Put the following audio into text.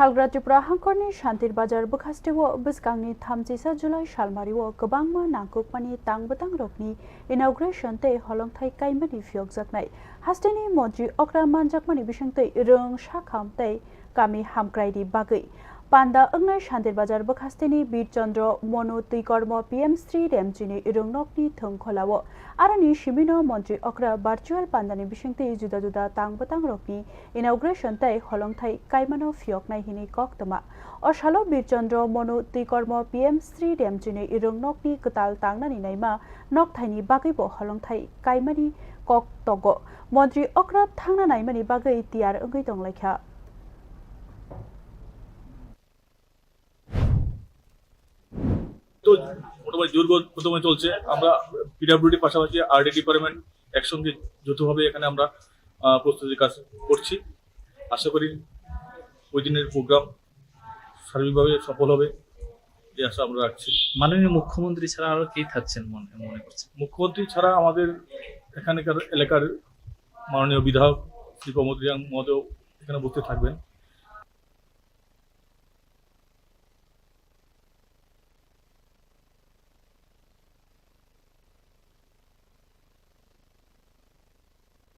Shalgra Tripura Hangkorni Shantir Bajar Bukhastewo Biskangni Thamjisa July Shalmariwo Kabangma Nangkukmani Tangbatang Rokni Inauguration Te Holongthai Kaimani Fiok Jaknai Hasteni Montri Okra Manjakmani Bishangte Rung Shakham Te Kami Hamkraidi Bagai Panda Angnai Shantir Bajar Bukhasteni Bir Chandra Monu Tikormo PM3 Remjini Rungnokni Thongkholawo Arani Shimino Montri Okra Virtual Pandani Bishangte Juda Juda Tangbatang Rokni Inauguration Te Holongthai Kaimano Fioknai Hini Koktama Oshalo Bir Chandra Monu Tikormo PM3 Remjini Rungnokni Kutal Tangnani Naima Nokthaini Bagibo Holongthai Kaimani Kok Togo Montri Okra Thangna Naimani Bagai Tiar Ungai Tonglekha তো মোটামুটি জোরগতমে চলছে আমরা PWD পাশাপাশি RD department একসঙ্গে যৌথভাবে এখানে আমরা প্রস্তুতির কাজ করছি আশা করি ওই দিনের প্রোগ্রাম সার্বিকভাবে সফল হবে এই আশা আমরা রাখছি মাননীয় মুখ্যমন্ত্রী ছাড়া আরো কে থাকছেন মনে করছেন মুখ্যমন্ত্রী ছাড়া আমাদের এখানকার এলাকার মাননীয় বিধায়ক শ্রী প্রমোদ রিয়াং মহোদয় এখানে উপস্থিত থাকবেন